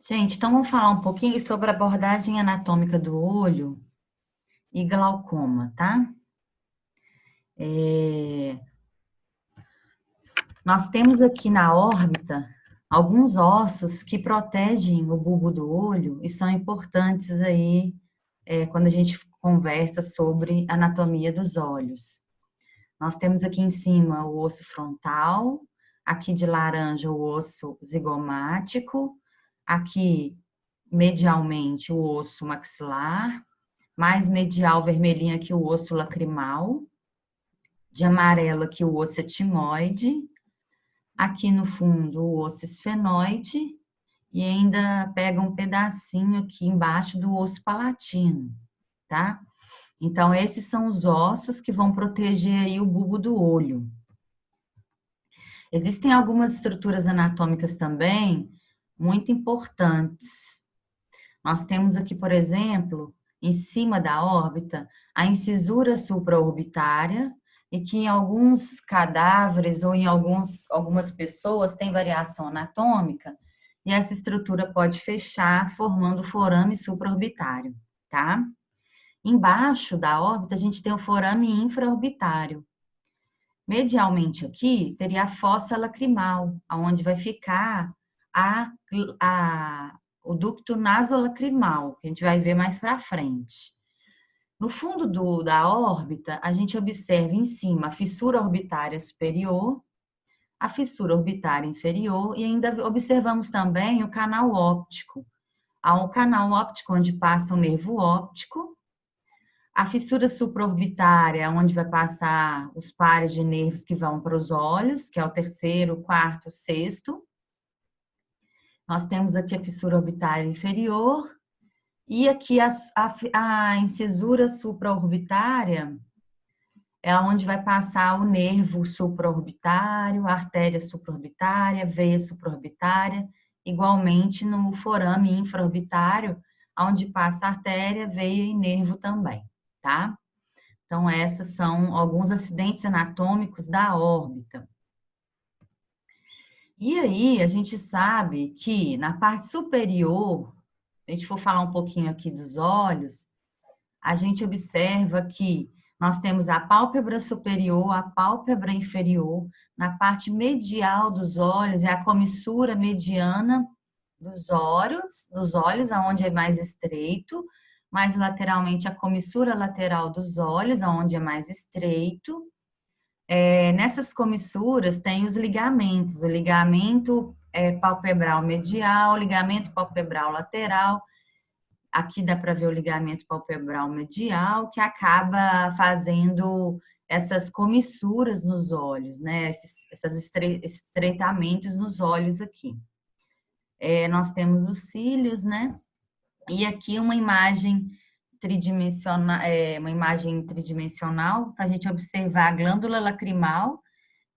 Gente, então vamos falar um pouquinho sobre a abordagem anatômica do olho e glaucoma, tá? Nós temos aqui na órbita alguns ossos que protegem o bulbo do olho e são importantes aí quando a gente conversa sobre anatomia dos olhos. Nós temos aqui em cima o osso frontal, aqui de laranja o osso zigomático, aqui medialmente o osso maxilar, mais medial vermelhinho aqui o osso lacrimal, de amarelo aqui o osso etimoide, aqui no fundo o osso esfenoide e ainda pega um pedacinho aqui embaixo do osso palatino, tá? Então, esses são os ossos que vão proteger aí o bulbo do olho. Existem algumas estruturas anatômicas também muito importantes. Nós temos aqui, por exemplo, em cima da órbita, a incisura supraorbitária, e que em alguns cadáveres ou em algumas pessoas tem variação anatômica, e essa estrutura pode fechar, formando o forame supraorbitário, tá? Embaixo da órbita, a gente tem o forame infraorbitário. Medialmente aqui, teria a fossa lacrimal, onde vai ficar o ducto nasolacrimal, que a gente vai ver mais para frente. No fundo da órbita, a gente observa em cima a fissura orbitária superior, a fissura orbitária inferior e ainda observamos também o canal óptico. Há um canal óptico onde passa o nervo óptico, a fissura supraorbitária, onde vai passar os pares de nervos que vão para os olhos, que é o terceiro, quarto, sexto. Nós temos aqui a fissura orbitária inferior e aqui a incisura supraorbitária é onde vai passar o nervo supraorbitário, a artéria supraorbitária, veia supraorbitária, igualmente no forame infraorbitário, onde passa a artéria, veia e nervo também, tá? Então, esses são alguns acidentes anatômicos da órbita. E aí, a gente sabe que na parte superior, se a gente for falar um pouquinho aqui dos olhos, a gente observa que nós temos a pálpebra superior, a pálpebra inferior, na parte medial dos olhos, é a comissura mediana dos olhos, aonde é mais estreito, mais lateralmente a comissura lateral dos olhos, aonde é mais estreito. Nessas comissuras tem os ligamentos, o ligamento palpebral medial, o ligamento palpebral lateral. Aqui dá para ver o ligamento palpebral medial, que acaba fazendo essas comissuras nos olhos, né? Esses estreitamentos nos olhos aqui. Nós temos os cílios, né? E aqui uma imagem tridimensional para a gente observar a glândula lacrimal,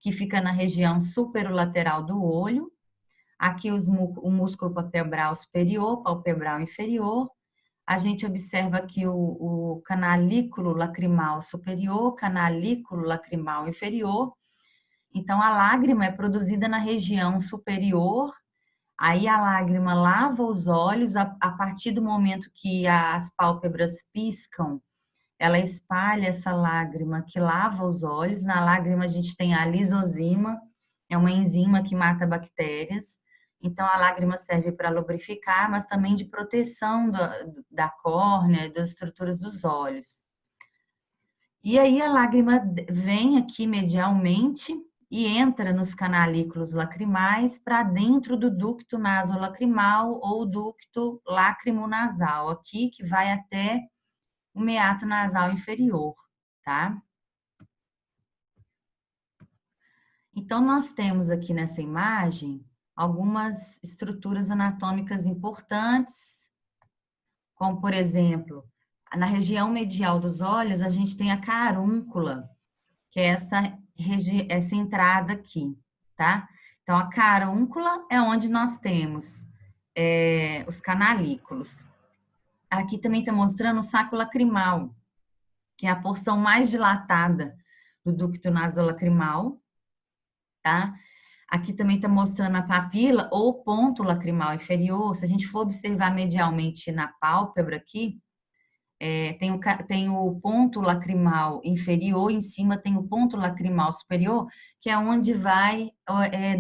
que fica na região superolateral do olho. Aqui o músculo palpebral superior, palpebral inferior. A gente observa aqui o canalículo lacrimal superior, canalículo lacrimal inferior. Então, a lágrima é produzida na região superior, aí a lágrima lava os olhos, a partir do momento que as pálpebras piscam, ela espalha essa lágrima que lava os olhos. Na lágrima a gente tem a lisozima, é uma enzima que mata bactérias. Então, a lágrima serve para lubrificar, mas também de proteção da córnea e das estruturas dos olhos. E aí, a lágrima vem aqui medialmente e entra nos canalículos lacrimais para dentro do ducto nasolacrimal ou ducto lacrimonasal, aqui que vai até o meato nasal inferior, tá? Então, nós temos aqui nessa imagem algumas estruturas anatômicas importantes, como, por exemplo, na região medial dos olhos, a gente tem a carúncula, que é essa entrada aqui, tá? Então, a carúncula é onde nós temos os canalículos. Aqui também está mostrando o saco lacrimal, que é a porção mais dilatada do ducto nasolacrimal, tá? Aqui também está mostrando a papila ou ponto lacrimal inferior. Se a gente for observar medialmente na pálpebra aqui, tem o ponto lacrimal inferior, em cima tem o ponto lacrimal superior, que é onde vai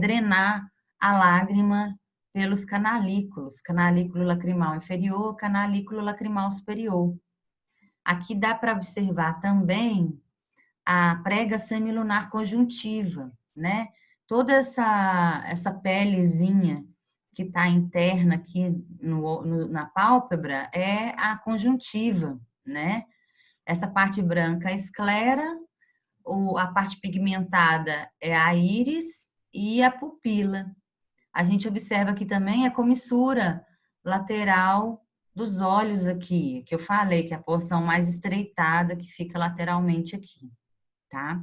drenar a lágrima pelos canalículos, canalículo lacrimal inferior, canalículo lacrimal superior. Aqui dá para observar também a prega semilunar conjuntiva, né? Toda essa pelezinha que está interna aqui na pálpebra é a conjuntiva, né? Essa parte branca é a esclera, a parte pigmentada é a íris e a pupila. A gente observa aqui também a comissura lateral dos olhos aqui, que eu falei, que é a porção mais estreitada que fica lateralmente aqui, tá?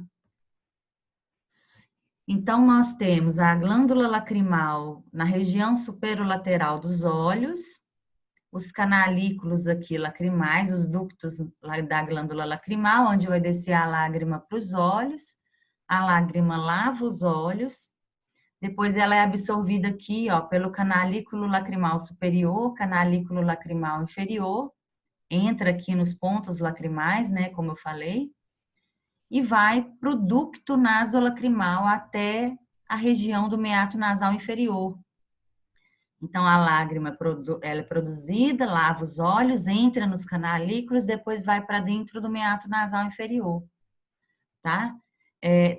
Então, nós temos a glândula lacrimal na região superolateral dos olhos, os canalículos aqui lacrimais, os ductos da glândula lacrimal, onde vai descer a lágrima para os olhos, a lágrima lava os olhos, depois ela é absorvida aqui, ó, pelo canalículo lacrimal superior, canalículo lacrimal inferior, entra aqui nos pontos lacrimais, né, como eu falei, e vai para o ducto nasolacrimal até a região do meato nasal inferior. Então, a lágrima ela é produzida, lava os olhos, entra nos canalículos, depois vai para dentro do meato nasal inferior, tá?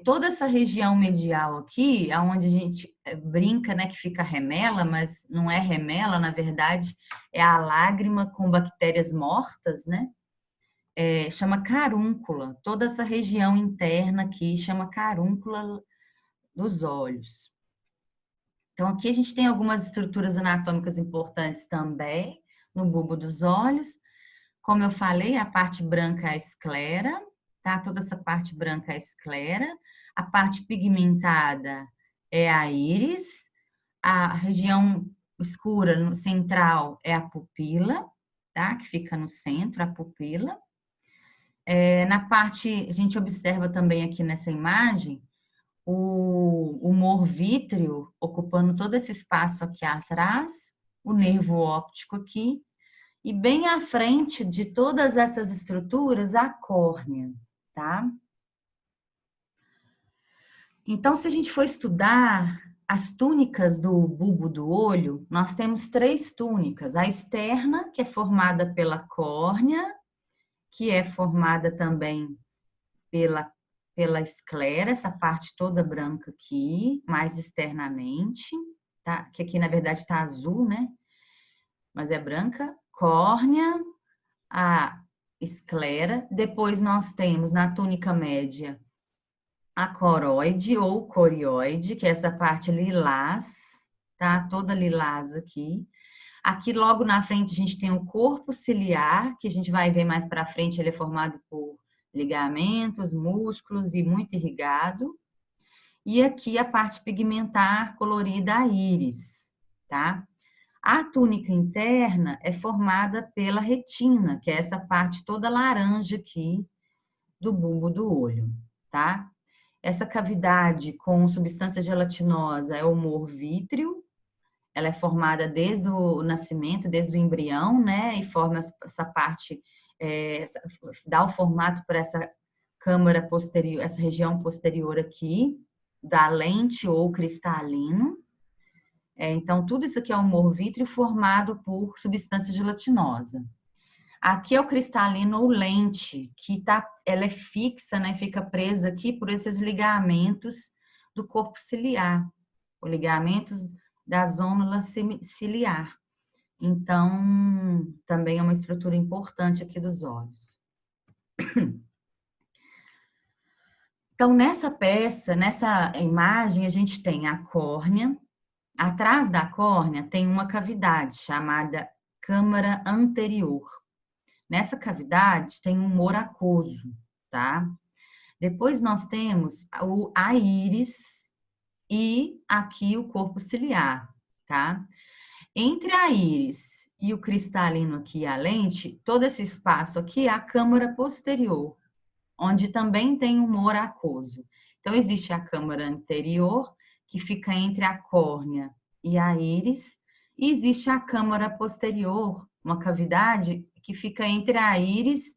Toda essa região medial aqui, onde a gente brinca, né, que fica remela, mas não é remela, na verdade, é a lágrima com bactérias mortas, né? Chama carúncula. Toda essa região interna aqui chama carúncula dos olhos. Então, aqui a gente tem algumas estruturas anatômicas importantes também no bulbo dos olhos. Como eu falei, a parte branca é a esclera, tá? Toda essa parte branca é a esclera. A parte pigmentada é a íris. A região escura, central, é a pupila, tá? Que fica no centro, a pupila. Na parte, a gente observa também aqui nessa imagem, o humor vítreo ocupando todo esse espaço aqui atrás, o nervo óptico aqui, e bem à frente de todas essas estruturas, a córnea, tá? Então, se a gente for estudar as túnicas do bulbo do olho, nós temos 3 túnicas. A externa, que é formada pela córnea, que é formada também pela esclera, essa parte toda branca aqui, mais externamente, tá? Que aqui, na verdade, tá azul, né? Mas é branca. Córnea, a esclera. Depois nós temos, na túnica média, a coroide ou corioide, que é essa parte lilás, tá? Toda lilás aqui. Aqui, logo na frente, a gente tem o corpo ciliar, que a gente vai ver mais para frente, ele é formado por ligamentos, músculos e muito irrigado. E aqui a parte pigmentar colorida, a íris, tá? A túnica interna é formada pela retina, que é essa parte toda laranja aqui do bulbo do olho, tá? Essa cavidade com substância gelatinosa é o humor vítreo. Ela é formada desde o nascimento, desde o embrião, né? E forma essa parte, dá o formato para essa câmara posterior, essa região posterior aqui, da lente ou cristalino. Então, tudo isso aqui é humor vítreo formado por substância gelatinosa. Aqui é o cristalino ou lente, que ela é fixa, né? Fica presa aqui por esses ligamentos do corpo ciliar, os ligamentos da zônula ciliar. Então, também é uma estrutura importante aqui dos olhos. Então, nessa peça, nessa imagem, a gente tem a córnea. Atrás da córnea tem uma cavidade chamada câmara anterior. Nessa cavidade tem um humor aquoso, tá? Depois nós temos a íris e aqui o corpo ciliar, tá? Entre a íris e o cristalino aqui, a lente, todo esse espaço aqui é a câmara posterior, onde também tem humor aquoso. Então, existe a câmara anterior, que fica entre a córnea e a íris, e existe a câmara posterior, uma cavidade que fica entre a íris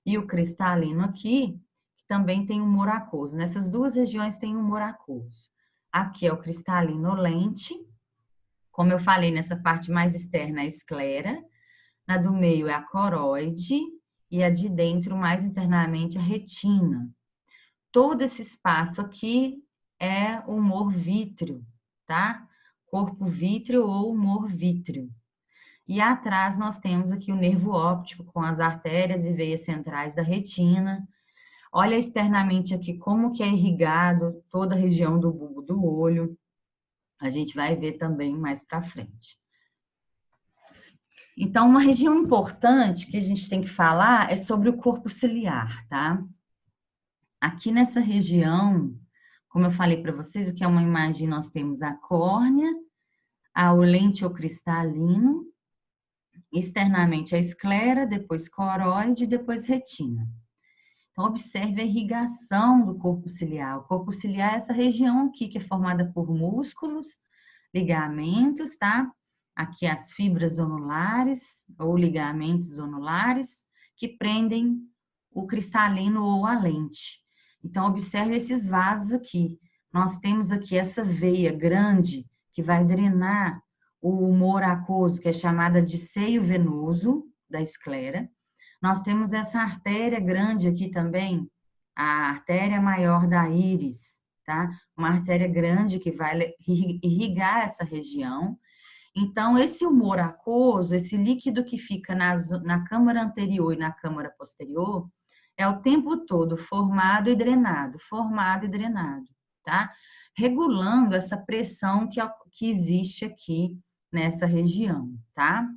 e o cristalino aqui, que também tem humor aquoso. Nessas duas regiões tem humor aquoso. Aqui é o cristalino lente, como eu falei, nessa parte mais externa é a esclera, na do meio é a coroide e a de dentro, mais internamente, a retina. Todo esse espaço aqui é o humor vítreo, tá? Corpo vítreo ou humor vítreo. E atrás nós temos aqui o nervo óptico com as artérias e veias centrais da retina. Olha externamente aqui como que é irrigado toda a região do bulbo do olho. A gente vai ver também mais para frente. Então, uma região importante que a gente tem que falar é sobre o corpo ciliar, tá? Aqui nessa região, como eu falei para vocês, aqui é uma imagem, nós temos a córnea, o lentio-cristalino, externamente a esclera, depois coroide, depois retina. Então, observe a irrigação do corpo ciliar. O corpo ciliar é essa região aqui, que é formada por músculos, ligamentos, tá? Aqui as fibras zonulares, ou ligamentos zonulares, que prendem o cristalino ou a lente. Então, observe esses vasos aqui. Nós temos aqui essa veia grande, que vai drenar o humor aquoso, que é chamada de seio venoso da esclera. Nós temos essa artéria grande aqui também, a artéria maior da íris, tá? Uma artéria grande que vai irrigar essa região. Então, esse humor aquoso, esse líquido que fica na câmara anterior e na câmara posterior, é o tempo todo formado e drenado, tá? Regulando essa pressão que existe aqui nessa região, tá?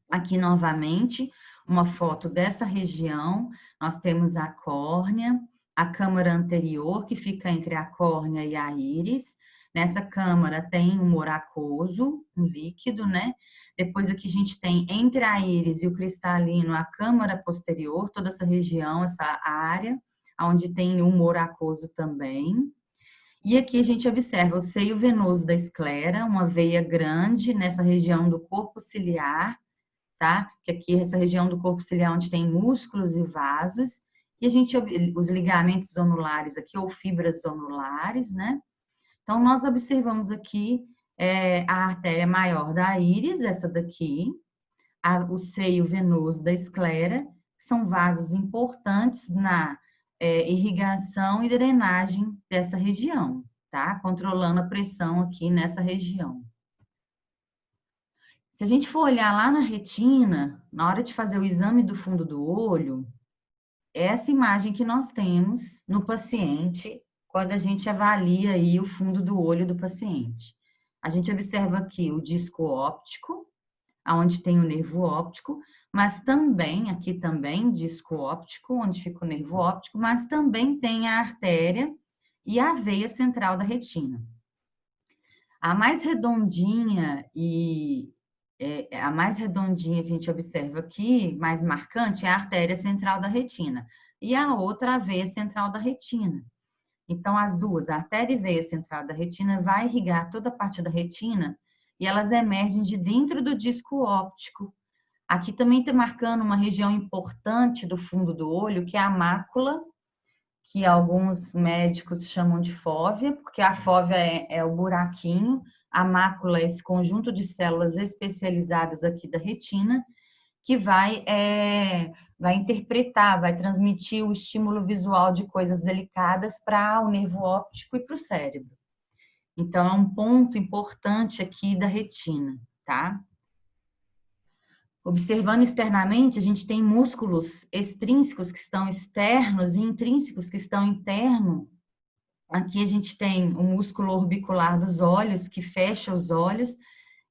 Aqui novamente, uma foto dessa região, nós temos a córnea, a câmara anterior, que fica entre a córnea e a íris. Nessa câmara tem humor aquoso, um líquido, né? Depois aqui a gente tem entre a íris e o cristalino a câmara posterior, toda essa região, essa área, onde tem humor aquoso também. E aqui a gente observa o seio venoso da esclera, uma veia grande nessa região do corpo ciliar, tá? Que aqui essa região do corpo ciliar onde tem músculos e vasos. E a gente, os ligamentos zonulares aqui, ou fibras zonulares, né? Então, nós observamos aqui a artéria maior da íris, essa daqui, o seio venoso da esclera, que são vasos importantes na irrigação e drenagem dessa região, tá? Controlando a pressão aqui nessa região. Se a gente for olhar lá na retina, na hora de fazer o exame do fundo do olho, essa imagem que nós temos no paciente quando a gente avalia aí o fundo do olho do paciente. A gente observa aqui o disco óptico, onde tem o nervo óptico, mas também, aqui também, disco óptico, onde fica o nervo óptico, mas também tem a artéria e a veia central da retina. A mais redondinha a mais redondinha que a gente observa aqui, mais marcante, é a artéria central da retina. E a outra, a veia central da retina. Então, as duas, a artéria e veia central da retina, vai irrigar toda a parte da retina e elas emergem de dentro do disco óptico. Aqui também está marcando uma região importante do fundo do olho, que é a mácula, que alguns médicos chamam de fóvea, porque a fóvea é o buraquinho, a mácula é esse conjunto de células especializadas aqui da retina, que vai interpretar, vai transmitir o estímulo visual de coisas delicadas para o nervo óptico e para o cérebro. Então, é um ponto importante aqui da retina, tá? Observando externamente, a gente tem músculos extrínsecos que estão externos e intrínsecos que estão internos. Aqui a gente tem o músculo orbicular dos olhos, que fecha os olhos,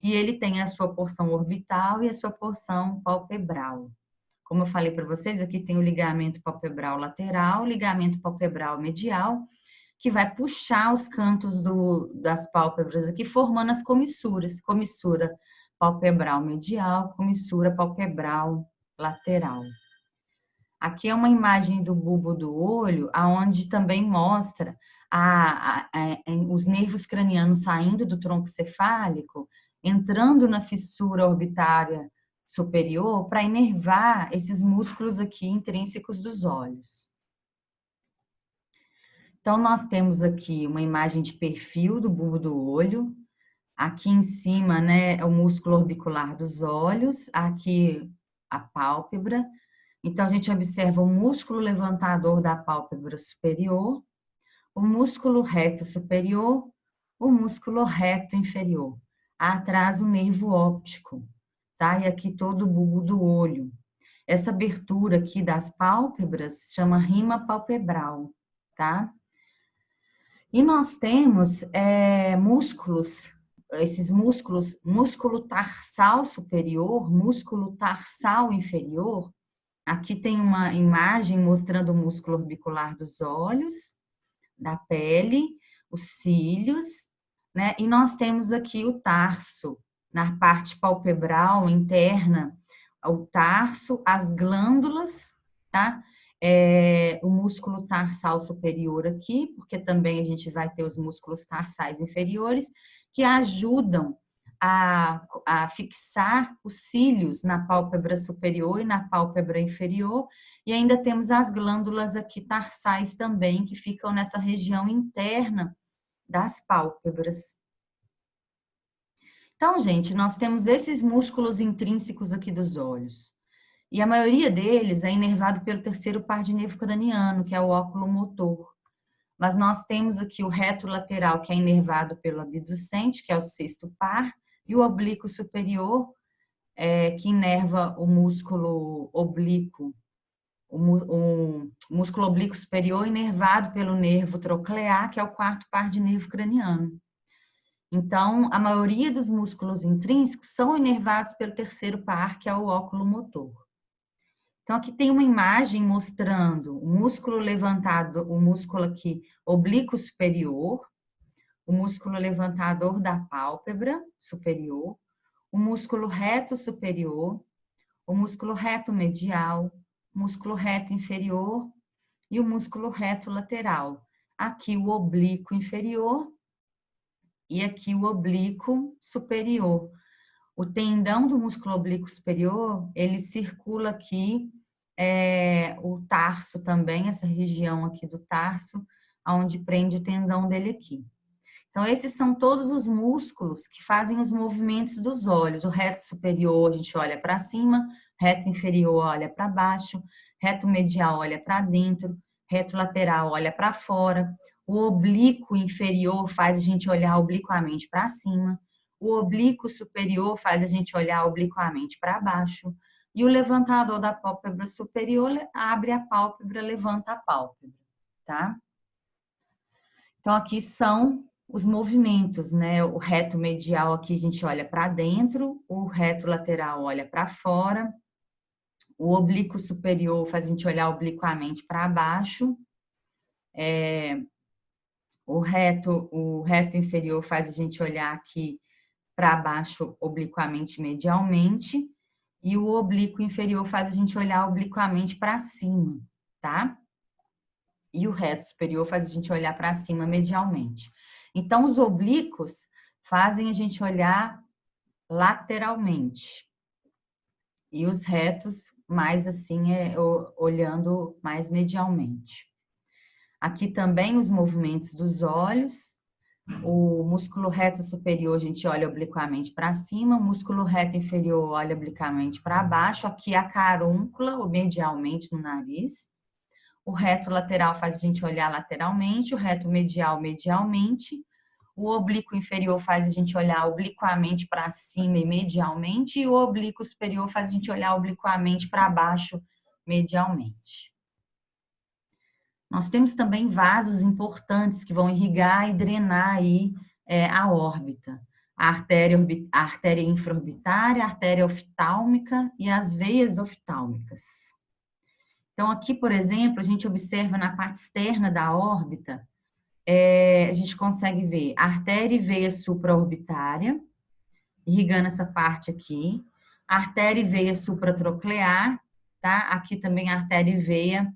e ele tem a sua porção orbital e a sua porção palpebral. Como eu falei para vocês, aqui tem o ligamento palpebral lateral, o ligamento palpebral medial, que vai puxar os cantos das pálpebras aqui, formando as comissuras. Comissura palpebral medial, comissura palpebral lateral. Aqui é uma imagem do bulbo do olho, aonde também mostra os nervos cranianos saindo do tronco cefálico, entrando na fissura orbitária superior para inervar esses músculos aqui intrínsecos dos olhos. Então, nós temos aqui uma imagem de perfil do bulbo do olho. Aqui em cima, né, é o músculo orbicular dos olhos. Aqui, a pálpebra. Então, a gente observa o músculo levantador da pálpebra superior, o músculo reto superior, o músculo reto inferior. Atrás, o nervo óptico, tá? E aqui todo o bulbo do olho. Essa abertura aqui das pálpebras chama rima palpebral, tá? E nós temos músculos, esses músculos, músculo tarsal superior, músculo tarsal inferior. Aqui tem uma imagem mostrando o músculo orbicular dos olhos, da pele, os cílios, né? E nós temos aqui o tarso, na parte palpebral interna, o tarso, as glândulas, tá? O músculo tarsal superior aqui, porque também a gente vai ter os músculos tarsais inferiores, que ajudam a fixar os cílios na pálpebra superior e na pálpebra inferior, e ainda temos as glândulas aqui tarsais também, que ficam nessa região interna das pálpebras. Então, gente, nós temos esses músculos intrínsecos aqui dos olhos. E a maioria deles é inervado pelo terceiro par de nervo craniano, que é o óculo motor. Mas nós temos aqui o reto lateral, que é inervado pelo abducente, que é o sexto par, e o oblíquo superior, que inerva o músculo oblíquo. O músculo oblíquo superior inervado pelo nervo troclear, que é o quarto par de nervo craniano. Então, a maioria dos músculos intrínsecos são inervados pelo terceiro par, que é o óculo motor. Então, aqui tem uma imagem mostrando o músculo levantado, o músculo aqui oblíquo superior, o músculo levantador da pálpebra superior, o músculo reto superior, o músculo reto medial, o músculo reto inferior e o músculo reto lateral. Aqui o oblíquo inferior e aqui o oblíquo superior. O tendão do músculo oblíquo superior, ele circula aqui, o tarso também, essa região aqui do tarso, onde prende o tendão dele aqui. Então, esses são todos os músculos que fazem os movimentos dos olhos. O reto superior, a gente olha para cima, reto inferior olha para baixo, reto medial olha para dentro, reto lateral olha para fora. O oblíquo inferior faz a gente olhar obliquamente para cima. O oblíquo superior faz a gente olhar obliquamente para baixo. E o levantador da pálpebra superior abre a pálpebra, levanta a pálpebra, tá? Então, aqui são os movimentos, né? O reto medial aqui a gente olha para dentro, o reto lateral olha para fora, o oblíquo superior faz a gente olhar obliquamente para baixo, o reto inferior faz a gente olhar aqui para baixo obliquamente medialmente, e o oblíquo inferior faz a gente olhar obliquamente para cima, tá? E o reto superior faz a gente olhar para cima medialmente. Então, os oblíquos fazem a gente olhar lateralmente. E os retos, mais assim, olhando mais medialmente. Aqui também os movimentos dos olhos. O músculo reto superior a gente olha obliquamente para cima, o músculo reto inferior olha obliquamente para baixo. Aqui a carúncula, ou medialmente no nariz. O reto lateral faz a gente olhar lateralmente, o reto medial, medialmente. O oblíquo inferior faz a gente olhar obliquamente para cima e medialmente. E o oblíquo superior faz a gente olhar obliquamente para baixo, medialmente. Nós temos também vasos importantes que vão irrigar e drenar aí a órbita. A artéria infraorbitária, a artéria oftálmica e as veias oftálmicas. Então, aqui, por exemplo, a gente observa na parte externa da órbita, a gente consegue ver a artéria e veia supraorbitária, irrigando essa parte aqui, a artéria e veia supratroclear, tá? Aqui também a artéria e veia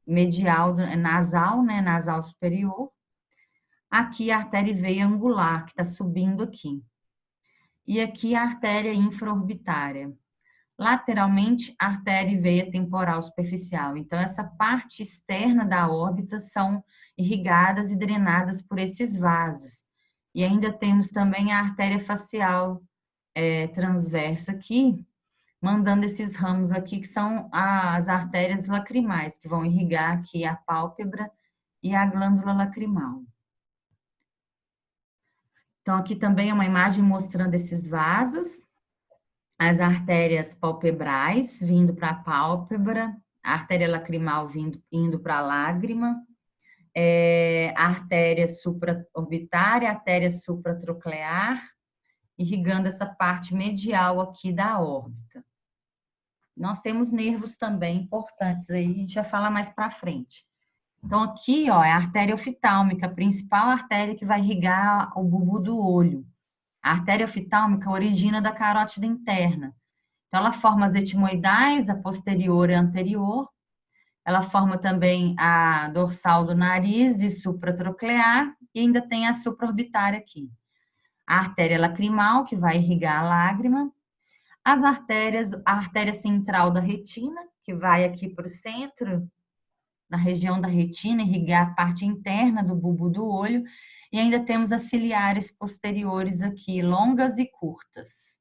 medial, nasal, né, nasal superior. Aqui a artéria e veia angular, que está subindo aqui. E aqui a artéria infraorbitária. Lateralmente, a artéria e veia temporal superficial. Então, essa parte externa da órbita são irrigadas e drenadas por esses vasos. E ainda temos também a artéria facial transversa aqui, mandando esses ramos aqui, que são as artérias lacrimais, que vão irrigar aqui a pálpebra e a glândula lacrimal. Então, aqui também é uma imagem mostrando esses vasos, as artérias palpebrais vindo para a pálpebra, a artéria lacrimal indo para a lágrima, a artéria supraorbitária, a artéria supratroclear, irrigando essa parte medial aqui da órbita. Nós temos nervos também importantes, aí a gente vai falar mais para frente. Então, aqui, ó, é a artéria oftálmica, a principal artéria que vai irrigar o bulbo do olho. A artéria oftálmica origina da carótida interna. Então, ela forma as etimoidais, a posterior e a anterior. Ela forma também a dorsal do nariz e supratroclear, e ainda tem a supraorbitária aqui. A artéria lacrimal, que vai irrigar a lágrima. As artérias, a artéria central da retina, que vai aqui para o centro, na região da retina, irrigar a parte interna do bulbo do olho, e ainda temos as ciliares posteriores aqui, longas e curtas.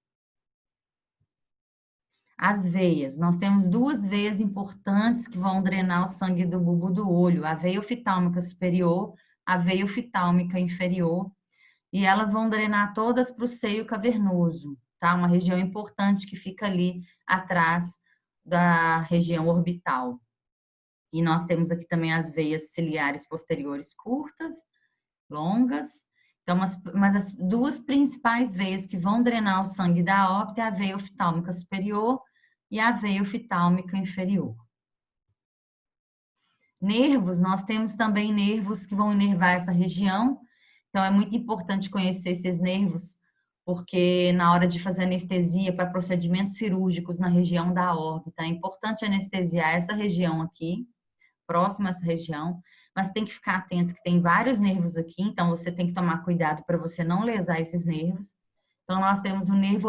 As veias, nós temos duas veias importantes que vão drenar o sangue do bulbo do olho, a veia oftálmica superior, a veia oftálmica inferior, e elas vão drenar todas para o seio cavernoso, tá? Uma região importante que fica ali atrás da região orbital. E nós temos aqui também as veias ciliares posteriores curtas, longas. Então, mas as duas principais veias que vão drenar o sangue da órbita é a veia oftálmica superior e a veia oftálmica inferior. Nervos, nós temos também nervos que vão inervar essa região. Então, é muito importante conhecer esses nervos, porque na hora de fazer anestesia para procedimentos cirúrgicos na região da órbita, é importante anestesiar essa região aqui, próxima a essa região, mas tem que ficar atento que tem vários nervos aqui, então você tem que tomar cuidado para você não lesar esses nervos. Então, nós temos o nervo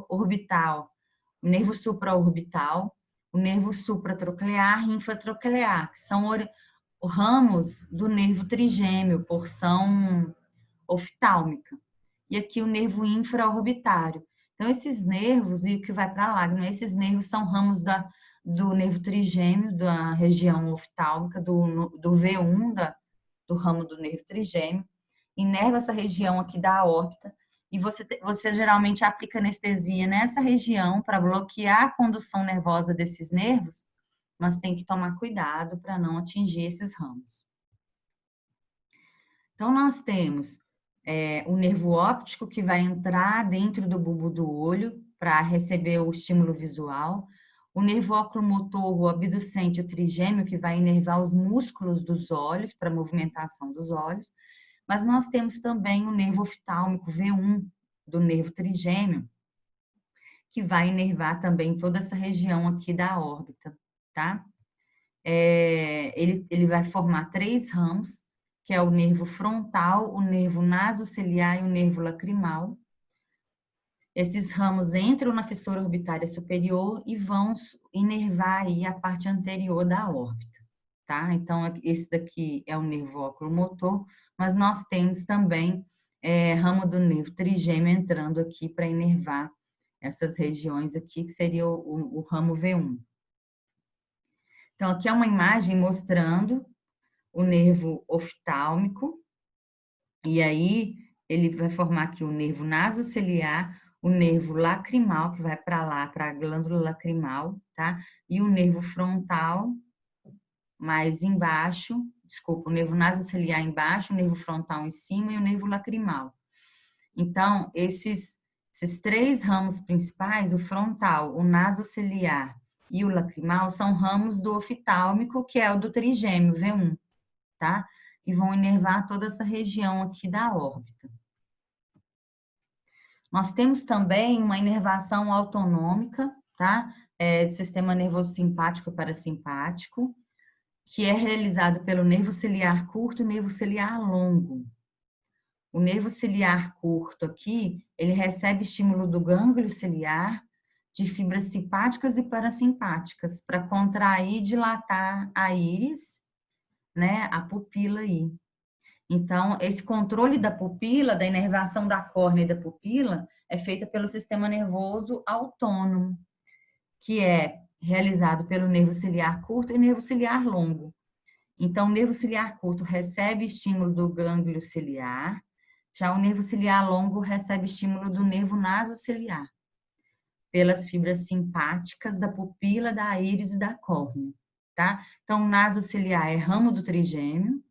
orbital, o nervo supraorbital, o nervo supratroclear e infratroclear, que são ramos do nervo trigêmeo, porção oftálmica. E aqui o nervo infraorbitário. Então, esses nervos, e o que vai para a lágrima, esses nervos são ramos do nervo trigêmeo, da região oftálmica, do V1, do ramo do nervo trigêmeo, inerva essa região aqui da aórta, e você geralmente aplica anestesia nessa região para bloquear a condução nervosa desses nervos, mas tem que tomar cuidado para não atingir esses ramos. Então, nós temos o nervo óptico, que vai entrar dentro do bulbo do olho para receber o estímulo visual, o nervo oculomotor, o abducente, o trigêmeo, que vai inervar os músculos dos olhos para a movimentação dos olhos, mas nós temos também o nervo oftálmico V1 do nervo trigêmeo, que vai inervar também toda essa região aqui da órbita, tá? Ele vai formar 3 ramos, que é o nervo frontal, o nervo nasociliar e o nervo lacrimal. Esses ramos entram na fissura orbitária superior e vão inervar aí a parte anterior da órbita, tá? Então, esse daqui é o nervo oculomotor, mas nós temos também ramo do nervo trigêmeo entrando aqui para inervar essas regiões aqui, que seria o ramo V1. Então, aqui é uma imagem mostrando o nervo oftálmico, e aí ele vai formar aqui o nervo nasociliar, o nervo lacrimal, que vai para lá, para a glândula lacrimal, tá? E o nervo frontal, mais embaixo, desculpa, o nervo nasociliar embaixo, o nervo frontal em cima e o nervo lacrimal. Então, esses 3 ramos principais, o frontal, o nasociliar e o lacrimal, são ramos do oftálmico, que é o do trigêmeo, V1, tá? E vão inervar toda essa região aqui da órbita. Nós temos também uma inervação autonômica, tá? Do sistema nervoso simpático e parasimpático, que é realizado pelo nervo ciliar curto e nervo ciliar longo. O nervo ciliar curto aqui, ele recebe estímulo do gânglio ciliar, de fibras simpáticas e parasimpáticas, para contrair e dilatar a íris, né, a pupila aí. Então, esse controle da pupila, da inervação da córnea e da pupila, é feita pelo sistema nervoso autônomo, que é realizado pelo nervo ciliar curto e nervo ciliar longo. Então, o nervo ciliar curto recebe estímulo do gânglio ciliar, já o nervo ciliar longo recebe estímulo do nervo nasociliar, pelas fibras simpáticas da pupila, da íris e da córnea, tá? Então, o nasociliar é ramo do trigêmeo,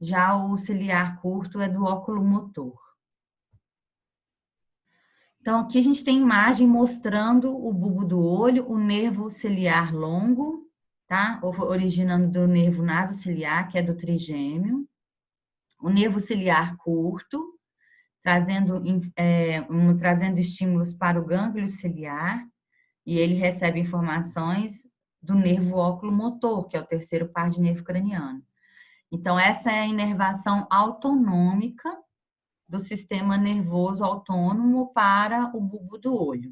já o ciliar curto é do óculo motor. Então, aqui a gente tem imagem mostrando o bulbo do olho, o nervo ciliar longo, tá? Originando do nervo nasociliar, que é do trigêmeo. O nervo ciliar curto, trazendo estímulos para o gânglio ciliar, e ele recebe informações do nervo óculo-motor, que é o terceiro par de nervo craniano. Então, essa é a inervação autonômica do sistema nervoso autônomo para o bulbo do olho.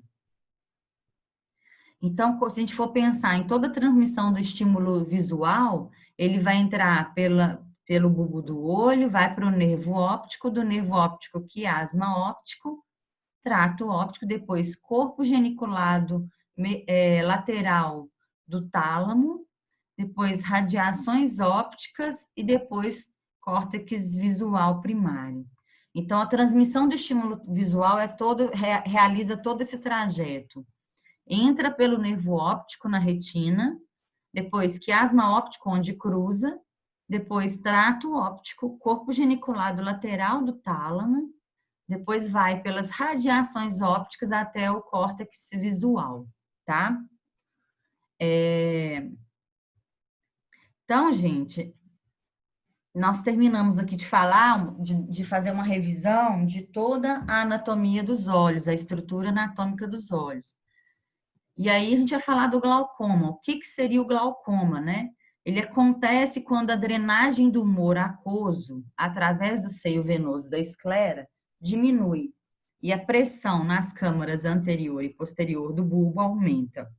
Então, se a gente for pensar em toda a transmissão do estímulo visual, ele vai entrar pelo bulbo do olho, vai para o nervo óptico, do nervo óptico quiasma óptico, trato óptico, depois corpo geniculado lateral do tálamo, depois radiações ópticas e depois córtex visual primário. Então, a transmissão do estímulo visual realiza todo esse trajeto. Entra pelo nervo óptico na retina, depois quiasma óptico, onde cruza, depois trato óptico, corpo geniculado lateral do tálamo, depois vai pelas radiações ópticas até o córtex visual, tá? Então, gente, nós terminamos aqui de falar, de fazer uma revisão de toda a anatomia dos olhos, a estrutura anatômica dos olhos. E aí a gente vai falar do glaucoma. O que seria o glaucoma, né? Ele acontece quando a drenagem do humor aquoso, através do seio venoso da esclera, diminui e a pressão nas câmaras anterior e posterior do bulbo aumenta.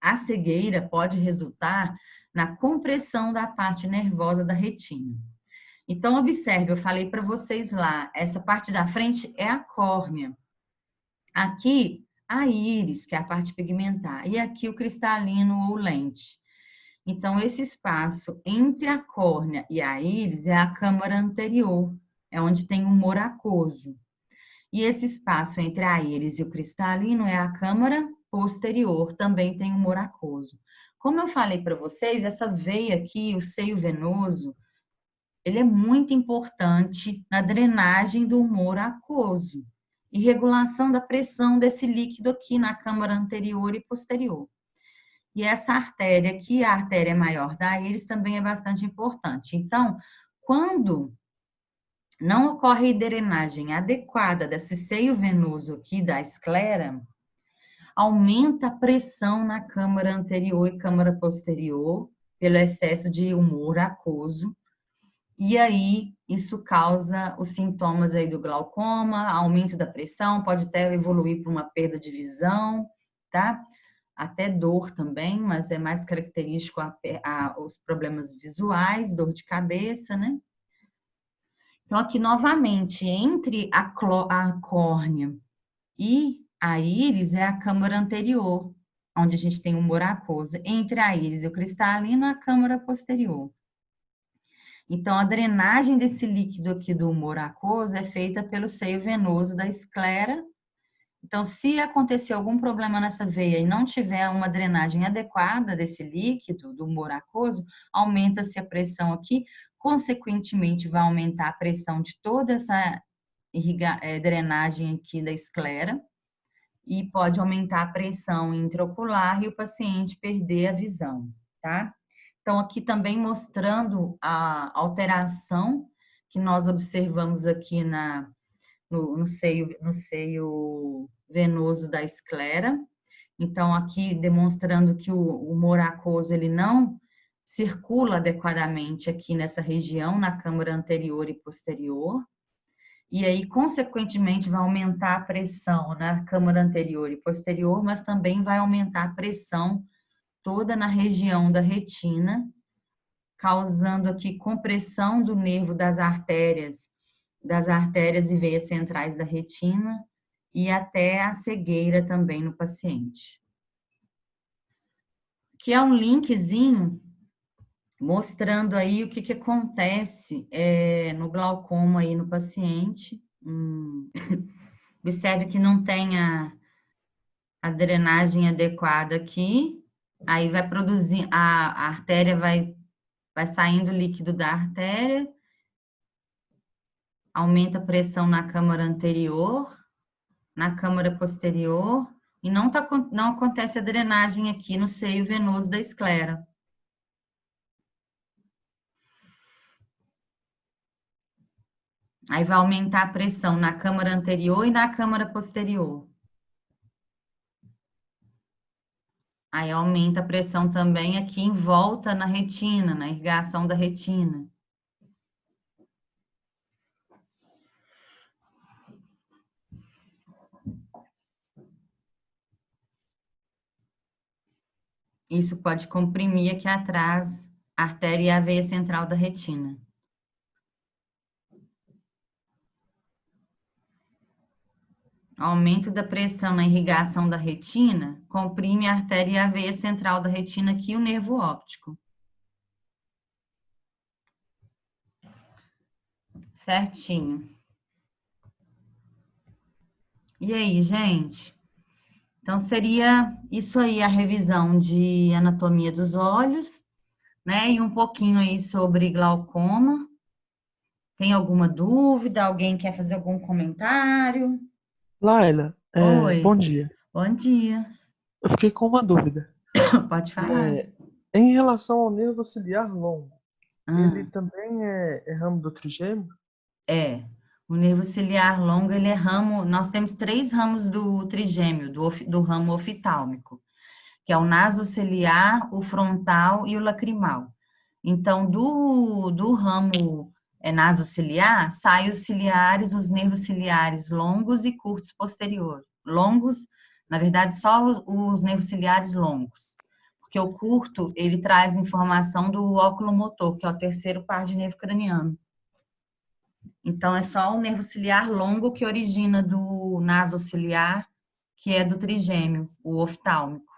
A cegueira pode resultar na compressão da parte nervosa da retina. Então, observe, eu falei para vocês lá, essa parte da frente é a córnea. Aqui, a íris, que é a parte pigmentar, e aqui o cristalino ou lente. Então, esse espaço entre a córnea e a íris é a câmara anterior, é onde tem o humor aquoso. E esse espaço entre a íris e o cristalino é a câmara posterior, também tem humor aquoso. Como eu falei para vocês, essa veia aqui, o seio venoso, ele é muito importante na drenagem do humor aquoso e regulação da pressão desse líquido aqui na câmara anterior e posterior. E essa artéria aqui, a artéria maior da íris, também é bastante importante. Então, quando não ocorre drenagem adequada desse seio venoso aqui da esclera, aumenta a pressão na câmara anterior e câmara posterior pelo excesso de humor aquoso. E aí, isso causa os sintomas aí do glaucoma, aumento da pressão, pode até evoluir para uma perda de visão, tá? Até dor também, mas é mais característico os problemas visuais, dor de cabeça, né? Então, aqui novamente, entre a córnea e a íris é a câmara anterior, onde a gente tem o humor aquoso. Entre a íris e o cristalino, a câmara posterior. Então, a drenagem desse líquido aqui do humor aquoso é feita pelo seio venoso da esclera. Então, se acontecer algum problema nessa veia e não tiver uma drenagem adequada desse líquido do humor aquoso, aumenta-se a pressão aqui, consequentemente vai aumentar a pressão de toda essa drenagem aqui da esclera e pode aumentar a pressão intraocular e o paciente perder a visão, tá? Então, aqui também mostrando a alteração que nós observamos aqui no seio venoso da esclera. Então, aqui demonstrando que o humor aquoso ele não circula adequadamente aqui nessa região, na câmara anterior e posterior, e aí, consequentemente, vai aumentar a pressão na câmara anterior e posterior, mas também vai aumentar a pressão toda na região da retina, causando aqui compressão do nervo das artérias e veias centrais da retina e até a cegueira também no paciente. Que é um linkzinho mostrando aí o que acontece no glaucoma aí no paciente. Observe que não tem a drenagem adequada aqui, aí vai produzir, a artéria vai saindo líquido da artéria, aumenta a pressão na câmara anterior, na câmara posterior, e não acontece a drenagem aqui no seio venoso da esclera. Aí vai aumentar a pressão na câmara anterior e na câmara posterior. Aí aumenta a pressão também aqui em volta na retina, na irrigação da retina. Isso pode comprimir aqui atrás a artéria e a veia central da retina. Aumento da pressão na irrigação da retina comprime a artéria e a veia central da retina aqui, o nervo óptico. Certinho. E aí, gente? Então, seria isso aí a revisão de anatomia dos olhos, né? E um pouquinho aí sobre glaucoma. Tem alguma dúvida? Alguém quer fazer algum comentário? Laila, Oi, bom dia. bom dia. Eu fiquei com uma dúvida. Pode falar. Em relação ao nervo ciliar longo, ele Ah, também é ramo do trigêmeo? o nervo ciliar longo, ele é ramo, nós temos 3 ramos do trigêmeo, do ramo oftalmico, que é o nasociliar, o frontal e o lacrimal. Então, do ramo nasociliar, saem os ciliares, os nervos ciliares longos e curtos posteriores. Longos, na verdade, só os nervos ciliares longos. Porque o curto, ele traz informação do óculo motor, que é o terceiro par de nervo craniano. Então, é só o nervo ciliar longo que origina do nasociliar, que é do trigêmeo, o oftálmico.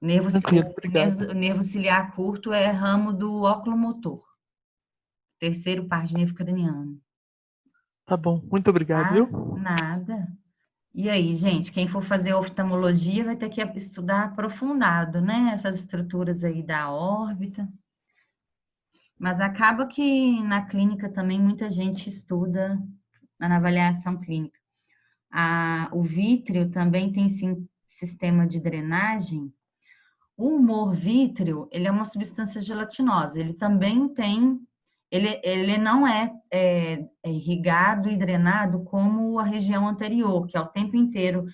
Tranquilo, obrigado. O nervo ciliar curto é ramo do óculo motor, terceiro par de nervo craniano, Tá bom, muito obrigado, tá? viu? Nada. E aí, gente, quem for fazer oftalmologia vai ter que estudar aprofundado, né? Essas estruturas aí da órbita. Mas acaba que na clínica também muita gente estuda na avaliação clínica. O vítreo também tem sistema de drenagem. O humor vítreo, ele é uma substância gelatinosa, ele também tem, ele não é irrigado e drenado como a região anterior, que é o tempo inteiro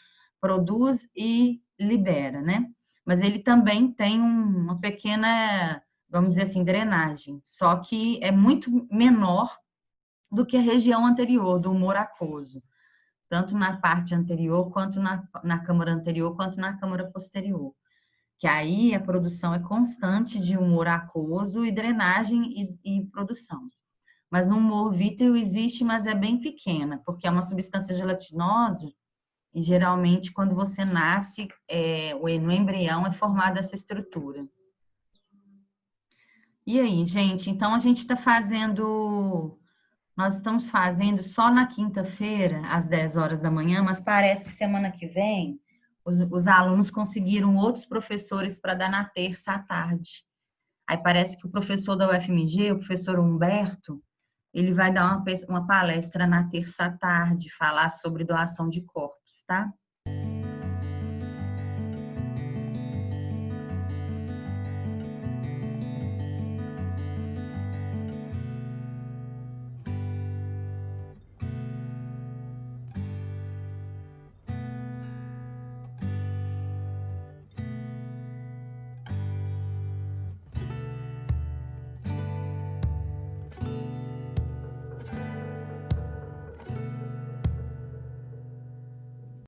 produz e libera, né? Mas ele também tem uma pequena, vamos dizer assim, drenagem, só que é muito menor do que a região anterior, do humor aquoso, tanto na parte anterior, quanto na câmara anterior, quanto na câmara posterior. Que aí a produção é constante de humor aquoso e drenagem e produção. Mas no humor vítreo existe, mas é bem pequena, porque é uma substância gelatinosa e geralmente quando você nasce, no embrião é formada essa estrutura. E aí, gente, então a gente está fazendo, nós estamos fazendo só na quinta-feira, às 10 horas da manhã, mas parece que semana que vem os alunos conseguiram outros professores para dar na terça à tarde. Aí parece que o professor da UFMG, o professor Humberto, ele vai dar uma palestra na terça à tarde, falar sobre doação de corpos, tá?